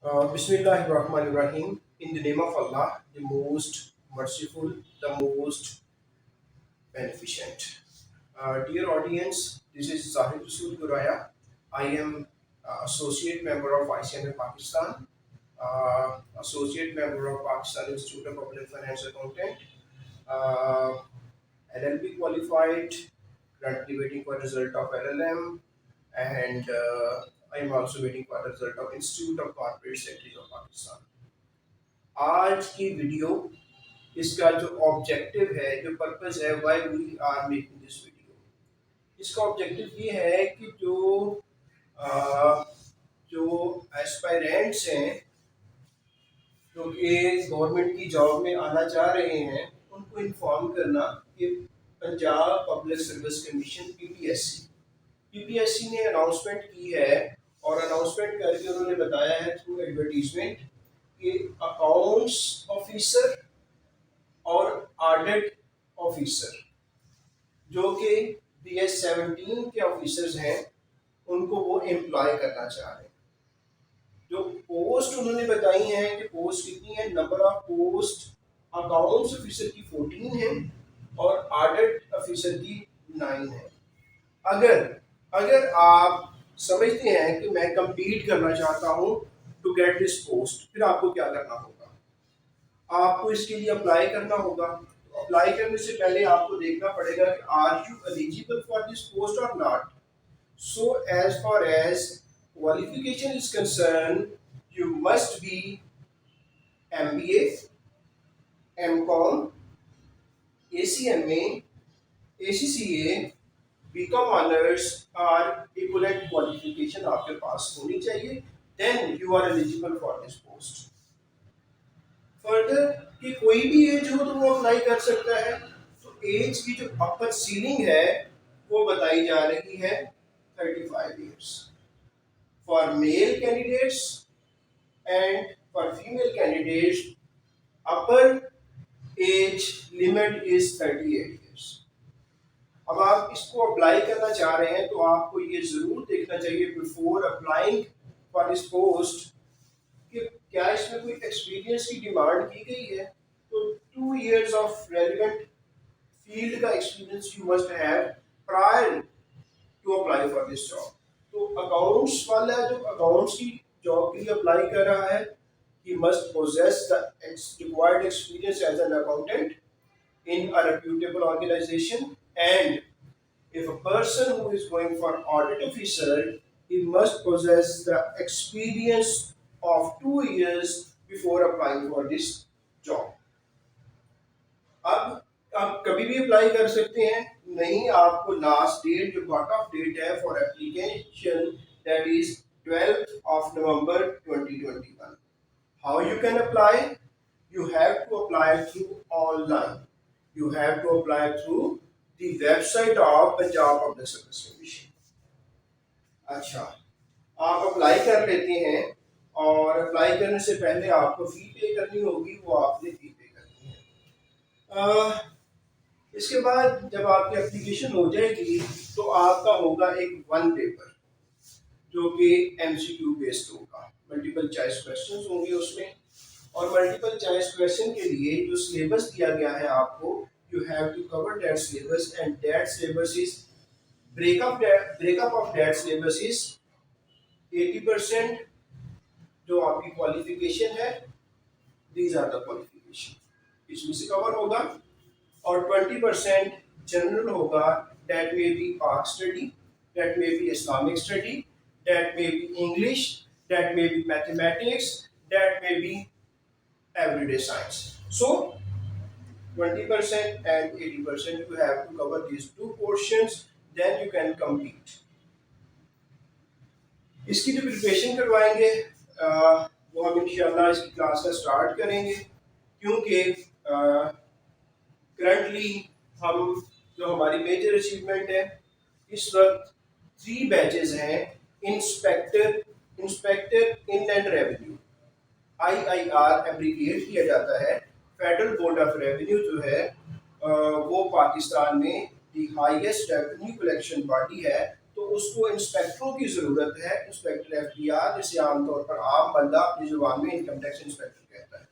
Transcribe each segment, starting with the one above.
Bismillahirrahmanirrahim. In the name of Allah, the most merciful, the most beneficent. Dear audience, this is Zahid Rasul Guraya. I am associate member of ICMA Pakistan, associate member of Pakistan Institute of Public Finance Accountant, uh, LLB qualified, currently waiting for result of LLM, and I am also waiting for the result of Institute of Corporate Secretaries of Pakistan. आज की video, इसका जो objective है, जो purpose है, why we are making this video, इसका objective ये है कि अ, जो एस्पायरेंट्स हैं, जो कि गवर्नमेंट की जॉब में आना चाह रहे हैं, उनको इन्फॉर्म करना कि Punjab public service commission PPSC ने अनाउंसमेंट की है, और अनाउंसमेंट करके उन्होंने बताया है थ्रू एडवर्टीजमेंट कि अकाउंट्स ऑफिसर और ऑडिट ऑफिसर जो कि BS-17 के ऑफिसर्स हैं, उनको वो एम्प्लॉय करना चाह रहे हैं। जो पोस्ट उन्होंने बताई है कि पोस्ट कितनी है, number of post accounts officer की 14 है और ऑडिट ऑफिसर की 9 है। अगर अगर आप समझते हैं कि मैं compete करना चाहता हूं टू गेट दिस पोस्ट, फिर आपको क्या करना होगा? आपको इसके लिए अप्लाई करना होगा। तो अप्लाई करने से पहले आपको देखना पड़ेगा कि are you eligible for this post और not. So as far as qualification is concerned, you must be MBA, MCOM, ACMA, ACCA, B Com honours और इक्विवेलेंट क्वालिफिकेशन आपके पास होनी चाहिए, then you are eligible for this post. Further कि कोई भी as हो तो वो अप्लाई कर सकता है। तो एज की जो अपर सीलिंग है वो बताई जा रही है 35 years for male candidates, and for female candidates upper age limit is 38 years. अब आप इसको अप्लाई करना चाह रहे हैं तो आपको ये जरूर देखना चाहिए before applying for this post कि क्या इसमें कोई एक्सपीरियंस की डिमांड की गई है। तो 2 इयर्स ऑफ रेलिवेंट फील्ड का experience you must have prior to apply for this job. तो अकाउंट्स वाला जो अकाउंट्स की जॉब के लिए अप्लाई कर रहा है, he must possess the required experience as an accountant in a reputable organization, and if a person who is going for audit officer, he must possess the experience of 2 years before applying for this job. अब आप कभी भी apply कर सकते हैं, नहीं आपको last date जो कट ऑफ डेट है for application, that is 12th of November 2021. How you can apply? You have to apply through online. You have to apply through the website of Punjab Public Service Commission. अच्छा, आप apply कर लेते हैं और apply करने से पहले आपको फी पे करनी होगी, वो आपने फी पे करनी है। इसके बाद जब आपकी एप्लीकेशन हो जाएगी तो आपका होगा एक वन पेपर जो कि MCQ बेस्ड होगा, मल्टीपल चॉइस क्वेश्चंस होंगे उसमें। और मल्टीपल चॉइस क्वेश्चन के लिए जो सिलेबस दिया गया है आपको, you have to cover that syllabus, and that syllabus is breakup of that syllabus is 80% जो आपकी क्वालिफिकेशन है, दीज आर द क्वालिफिकेशन इसमें से कवर होगा, और 20% जनरल होगा, दैट मे बी पाक study, that may be Islamic study, that may be English, that may be mathematics, that may be everyday science. So 20% and 80% you have to cover these two portions, then you can compete. इसकी जो preparation करवाएंगे वो हम इंशाल्लाह इसकी class का start करेंगे, क्योंकि करंटली हम जो हमारी मेजर अचीवमेंट है इस वक्त 3 बैचेस हैं। Inspector inland revenue, IIR abbreviate किया जाता है। फेडरल बोर्ड ऑफ रेवेन्यू जो है वो पाकिस्तान में the highest revenue collection body है, तो उसको इंस्पेक्टरों की ज़रूरत है, इंस्पेक्टर एफबीआर, जिसे आमतौर पर आम बंदा अपनी जुबान में इनकम टैक्स इंस्पेक्टर कहता है,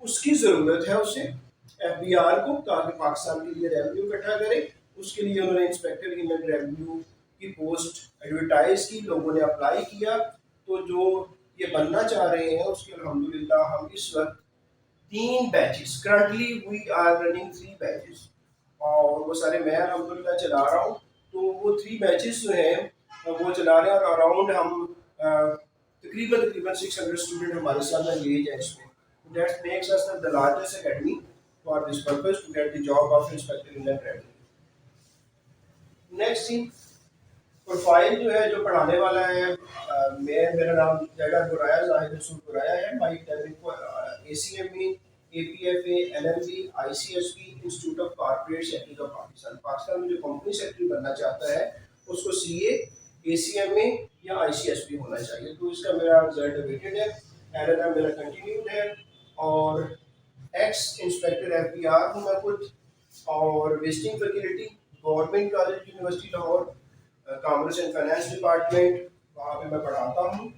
उसकी ज़रूरत है उसे एफबीआर को, ताकि पाकिस्तान के लिए रेवेन्यू इकट्ठा करे। उसके लिए उन्होंने इंस्पेक्टर इनलैंड रेवेन्यू की पोस्ट एडवर्टाइज की, लोगों ने अप्लाई किया। तो जो ये बनना चाह रहे हैं उसके अल्हम्दुलिल्लाह हम इस वक्त 3 batches, currently we are running 3 batches, और वो सारे मैं अल्हम्दुलिल्लाह चला रहा हूँ। तो वो 3 बैचेस जो हैं वो चला रहे हैं, और अराउंड हम तकरीबन तकरीबन 600 स्टूडेंट हमारे साथ एंगेज हैं इसमें। That makes us the largest academy for this purpose to get the job of inspector in that revenue. Next thing, profile जो है जो पढ़ाने वाला है, मेरा नाम जैगर बुराया, जाहिद रसूल बुराया है। My talent ACME, APFA, LLB, ICSP, institute of corporate secretary of Pakistan. Pakistan में जो कंपनी सेक्रेटरी बनना चाहता है उसको CA, ACMA या ICSP होना चाहिए। तो इसका मेरा रिजल्ट अवेटेड है, LLM मेरा कंटिन्यूड है, और एक्स इंस्पेक्टर FBR हूँ मैं खुद, और visiting faculty government college university Lahore, commerce and finance department, वहाँ पे मैं पढ़ाता हूँ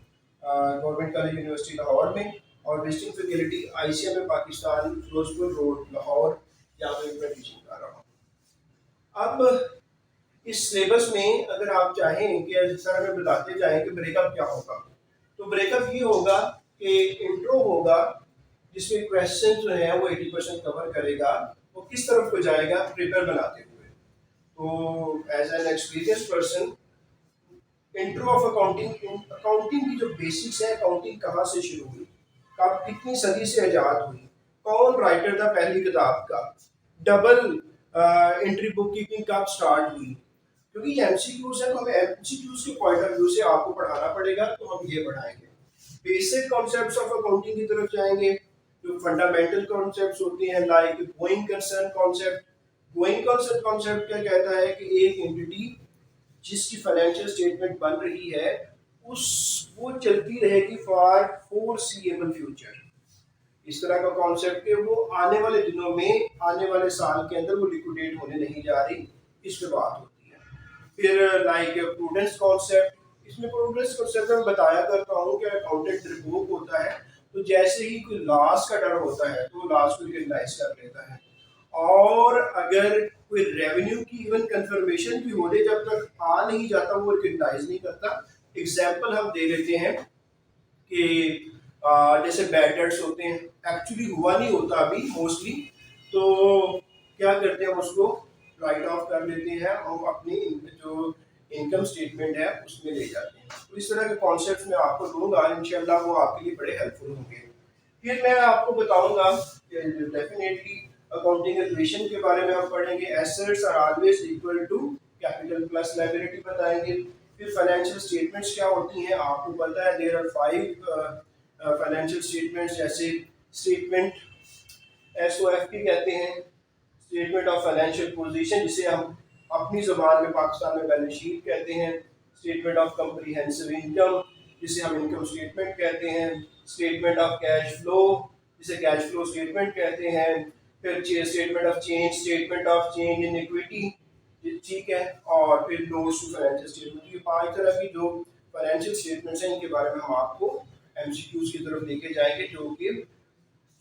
गवर्नमेंट कॉलेज यूनिवर्सिटी लाहौर में। और visiting faculty ICMA Pakistan, Ferozepur road Lahore, यहाँ पे मैं टीचिंग कर रहा हूँ। अब इस सिलेबस में अगर आप चाहें कि सर हमें बताते जाएं कि ब्रेकअप क्या होगा, तो ब्रेकअप ये होगा कि इंट्रो होगा जिसमें क्वेश्चन जो है वो 80% कवर करेगा। वो किस तरफ को जाएगा, पेपर बनाते हुए। तो as an experience person, intro of accounting, accounting की जो बेसिक्स है, अकाउंटिंग कहाँ से शुरू हुई, कब, कितनी सदी से इजाद हुई, कौन राइटर था पहली किताब का, डबल एंट्री बुक कीपिंग कब स्टार्ट हुई। क्योंकि ये एमसीक्यूज है तो हमें एमसीक्यूज के पॉइंट ऑफ व्यू से आपको पढ़ाना पड़ेगा, तो हम ये पढ़ाएंगे। बेसिक कॉन्सेप्ट्स ऑफ अकाउंटिंग की तरफ जाएंगे, जो फंडामेंटल कॉन्सेप्ट्स होते हैं, like going concern concept. Going concern concept क्या कहता है कि एक एंटिटी जिसकी फाइनेंशियल स्टेटमेंट बन रही है उस वो चलती रहेगी फॉर फोरसीएबल फ्यूचर। इस तरह का कॉन्सेप्ट है, वो आने वाले दिनों में, आने वाले साल के अंदर वो लिक्विडेट होने नहीं जा रही, इस पे बात होती है। फिर लाइक प्रूडेंस कॉन्सेप्ट, इसमें प्रूडेंस कॉन्सेप्ट में बताया करता हूँ कि अकाउंटेंट रिपोर्ट होता है, तो जैसे ही कोई लॉस का डर होता है तो लॉस को रिकग्नाइज कर लेता है, और अगर कोई रेवेन्यू की इवन कंफर्मेशन भी हो रही, जब तक आ नहीं जाता वो रिकग्नाइज नहीं करता। एग्जाम्पल हम दे लेते हैं कि जैसे बैड डेट्स होते हैं, एक्चुअली हुआ नहीं होता अभी मोस्टली, तो क्या करते हैं उसको राइट ऑफ कर लेते हैं, हम अपनी जो इनकम स्टेटमेंट है उसमें ले जाते हैं। तो इस तरह के कॉन्सेप्ट मैं आपको दूंगा, इंशाल्लाह वो आपके लिए बड़े हेल्पफुल होंगे। फिर मैं आपको बताऊंगा डेफिनेटली अकाउंटिंग इक्वेशन के बारे में हम पढ़ेंगे। Assets are always equal to capital plus liability बताएंगे। फिर फाइनेंशियल स्टेटमेंट्स क्या होती हैं, आपको पता है देयर आर 5 फाइनेंशियल स्टेटमेंट्स, जैसे स्टेटमेंट SOFP कहते हैं, स्टेटमेंट ऑफ फाइनेंशियल पोजीशन जिसे हम अपनी ज़बान में पाकिस्तान में बैलेंस शीट कहते हैं, स्टेटमेंट ऑफ कम्प्रीहेंसिव इनकम जिसे हम इनकम स्टेटमेंट कहते हैं, स्टेटमेंट ऑफ कैश फ्लो जिसे कैश फ्लो स्टेटमेंट कहते हैं, फिर statement of change, statement of change in equity, ठीक है, और फिर नोट्स टू फाइनेंशियल स्टेटमेंट। ये 5 तरह की जो फाइनेंशियल स्टेटमेंट्स हैं इनके बारे में हम आपको एमसीक्यूज की तरफ लेके जाएंगे,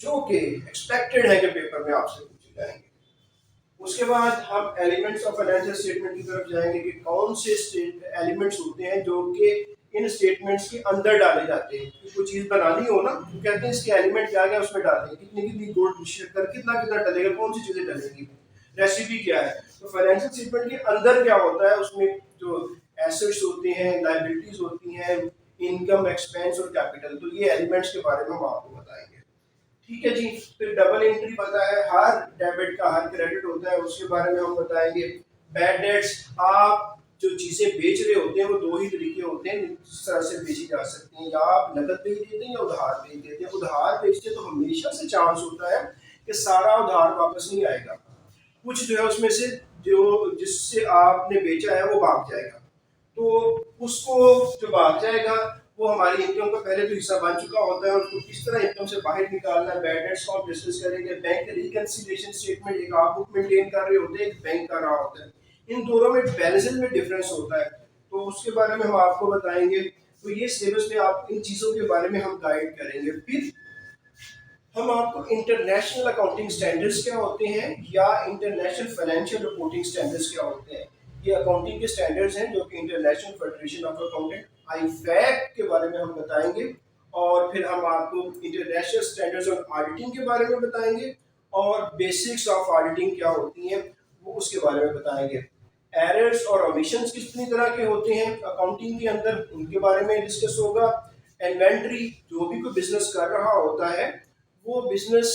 जो कि एक्सपेक्टेड है कि पेपर में आपसे पूछे जाएंगे। उसके बाद हम एलिमेंट्स ऑफ फाइनेंशियल स्टेटमेंट की तरफ जाएंगे कि कौन से एलिमेंट्स होते हैं जो कि इन स्टेटमेंट्स के अंदर डाले जाते हैं। कोई चीज़ बनानी हो ना तो कहते हैं इसके एलिमेंट क्या क्या उसमें डालें, कितनी कितनी गुड़ शक्कर कितना कितना डलेगा, कौन सी चीज़ें डलेंगी, रेसिपी क्या है। तो फाइनेंशियल स्टेटमेंट के अंदर क्या होता है, उसमें जो एसेट्स होते हैं, लायबिलिटीज होती हैं, इनकम, एक्सपेंस और कैपिटल, तो ये एलिमेंट्स के बारे में हम आपको बताएंगे। ठीक है जी। फिर डबल एंट्री पता है, हर डेबिट का हर क्रेडिट होता है, उसके बारे में हम बताएंगे। बैड डेट्स, आप जो चीज़ें बेच रहे होते हैं वो 2 ही तरीके होते हैं जिस तरह से बेची जा सकती हैं, या आप नकद बेच देते हैं या उधार बेच देते हैं। उधार बेचते तो हमेशा से चांस होता है कि सारा उधार वापस नहीं आएगा, कुछ जो है उसमें से जो जिससे आपने बेचा है वो भाग जाएगा, तो उसको जो भाग जाएगा वो हमारी इनकम का पहले तो हिस्सा बन चुका होता है, उसको किस तरह इनकम से बाहर निकालना है, बैड डेट्स को हम डिस्कस करेंगे। बैंक रिकंसिलिएशन स्टेटमेंट, एक आप बुक मेंटेन कर रहे होते हैं, एक बैंक कर रहा होता है, इन दोनों में बैलेंसेस में डिफरेंस होता है, तो उसके बारे में हम आपको बताएंगे। तो ये सिलेबस में आप इन चीज़ों के बारे में हम गाइड करेंगे। फिर हम आपको इंटरनेशनल अकाउंटिंग स्टैंडर्ड्स क्या होते हैं या इंटरनेशनल फाइनेंशियल रिपोर्टिंग स्टैंडर्ड्स क्या होते हैं, ये अकाउंटिंग के स्टैंडर्ड्स हैं जो कि international federation of accountant IFAC के बारे में हम बताएंगे। और फिर हम आपको इंटरनेशनल स्टैंडर्ड्स ऑफ ऑडिटिंग के बारे में बताएंगे और बेसिक्स ऑफ ऑडिटिंग क्या होती हैं वो उसके बारे में बताएंगे। एरर्स और ओमिशंस कितनी तरह के होते हैं अकाउंटिंग के अंदर, उनके बारे में डिस्कस होगा। इन्वेंट्री, जो भी कोई बिजनेस कर रहा होता है वो बिजनेस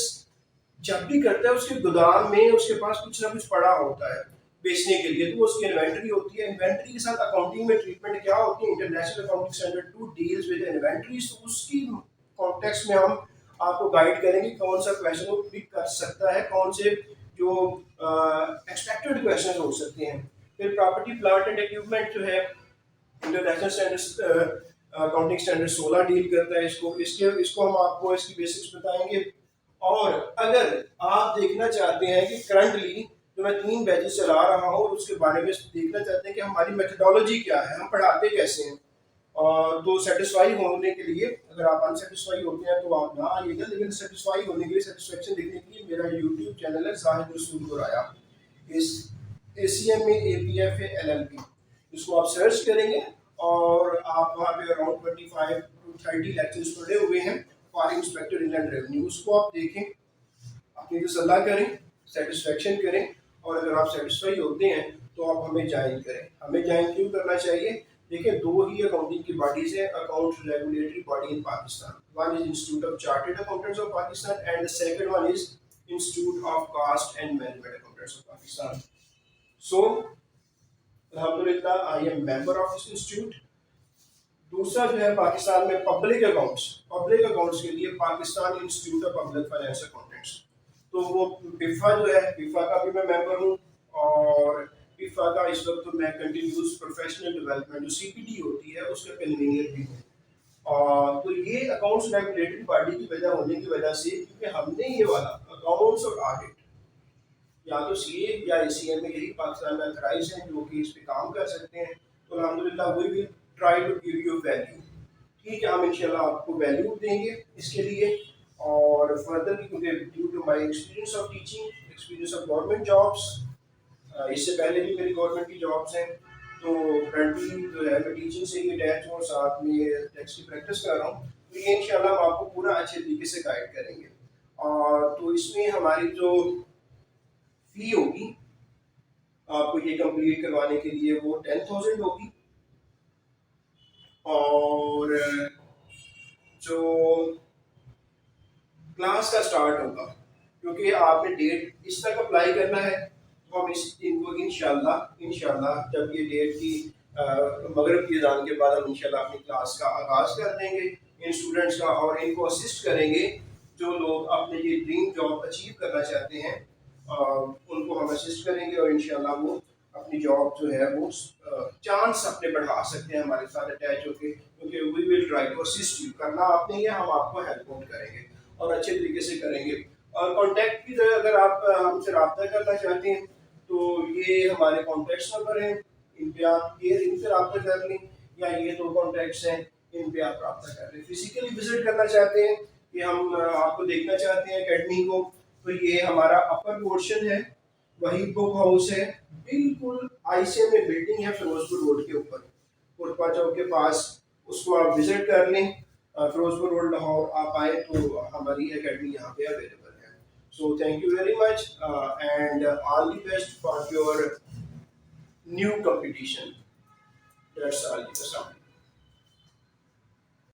जब भी करता है उसके गोदाम में उसके पास कुछ ना कुछ पड़ा होता है बेचने के लिए, तो वो उसकी इन्वेंट्री होती है। इन्वेंट्री के साथ अकाउंटिंग में ट्रीटमेंट क्या होती है, international accounting standard 2 deals with inventories, तो उसकी कॉन्टेक्स्ट में हम आपको गाइड करेंगे कौन सा क्वेश्चन वो पिक कर सकता है, कौन से जो एक्सपेक्टेड क्वेश्चन हो सकते हैं। फिर प्रॉपर्टी प्लांट एंड इक्विपमेंट जो है international standards accounting standard 16 deal करता है इसको हम आपको इसकी बेसिक्स बताएंगे। और अगर आप देखना चाहते हैं कि करंटली जो मैं 3 बैचेस चला रहा हूँ और उसके बारे में देखना चाहते हैं कि हमारी मेथडोलॉजी क्या है, हम पढ़ाते कैसे हैं, और तो सेटिस्फाई होने के लिए, अगर आप अनसेटिस्फाई होते हैं तो आप ना आइएगा, लेकिन सेटिस्फाई होने के लिए, सेटिस्फेक्शन देखने के लिए मेरा यूट्यूब चैनल है जाहिद रसूल गुराया, इस ACMA APFA LLP, इसको आप सर्च करेंगे और आप वहाँ पे अराउंड 25 to 30 लेक्चर्स पढ़े हुए हैं फॉर इंस्पेक्टर इनलैंड रेवेन्यू, उसको आप देखें, अपनी तसल्ला करें, सेटिस्फेक्शन करें, और अगर आप सेटिस्फाई होते हैं तो आप हमें ज्वाइन करें। हमें ज्वाइन क्यों करना चाहिए, देखिए 2 ही अकाउंटिंग की बॉडीज है account regulatory body in Pakistan, one is institute of chartered accountants of Pakistan and the second one is institute of cost and management accountants of Pakistan. So अल्हम्दुलिल्लाह I am member of this institute. दूसरा जो है पाकिस्तान में public accounts के लिए Pakistan institute of public finance accountants, तो वो पिफा जो है, पिफा का भी मैं मेंबर हूँ, और पिफा का इस वक्त तो मैं कंटिन्यूस प्रोफेशनल डेवलपमेंट जो CPD होती है उसका कन्वीनियर भी हूँ। और तो ये अकाउंट्स रेगुलेटरी बॉडी की वजह होने की वजह से, क्योंकि हमने ये वाला अकाउंट्स और ऑडिट या तो CA या ACMA यही पाकिस्तान में अथराइज हैं जो कि इस पे काम कर सकते हैं, तो अल्हम्दुलिल्लाह we will try to give you value. ठीक है, हम इंशाल्लाह आपको वैल्यू देंगे इसके लिए। और फर्दर क्योंकि due to my experience of teaching, experience of government jobs, इससे पहले भी मेरी गवर्नमेंट की जॉब्स हैं, तो करंटली जो है मैं टीचिंग से ही अटैच हूँ, साथ में टैक्स की प्रैक्टिस कर रहा हूँ, तो ये इंशाल्लाह हम आपको पूरा अच्छे तरीके से गाइड करेंगे। और तो इसमें हमारी जो फी होगी आपको ये कंप्लीट करवाने के लिए वो 10,000 होगी। और जो क्लास का स्टार्ट होगा, क्योंकि आपने डेट इस तक अप्लाई करना है, तो हम इनको इंशाल्लाह जब ये डेट की मगरिब की अज़ान के बाद हम इंशाल्लाह अपनी क्लास का आगाज़ कर देंगे इन स्टूडेंट्स का, और इनको असिस्ट करेंगे जो लोग अपने ये ड्रीम जॉब अचीव करना चाहते हैं, उनको हम असिस्ट करेंगे और इंशाल्लाह वो अपनी जॉब जो है वो चांस अपने बढ़ा सकते हैं हमारे साथ अटैच होकर, क्योंकि we will try to assist you, करना आपने ही है, हम आपको हेल्प आउट करेंगे और अच्छे तरीके से करेंगे। और कॉन्टैक्ट की तरह अगर आप हमसे रब्ता करना चाहते हैं तो ये हमारे कॉन्टैक्ट नंबर हैं, इन पे आप इनसे रब्ता कर लें, या ये 2 कॉन्टैक्ट्स हैं इन पे आप रब्ता कर लें। फिजिकली विजिट करना चाहते हैं कि हम आपको देखना चाहते हैं अकेडमी को, तो ये हमारा अपर पोर्शन है, वही बुक हाउस है, बिल्कुल ICMA बिल्डिंग है फिरोजपुर रोड के ऊपर, पुरपा चौक के पास, उसको आप विजिट कर लें। फिरोजपुर रोड लाहौर आप आए तो हमारी अकेडमी यहाँ पे अवेलेबल है। So thank you very much and all the best for your new competition. That's all.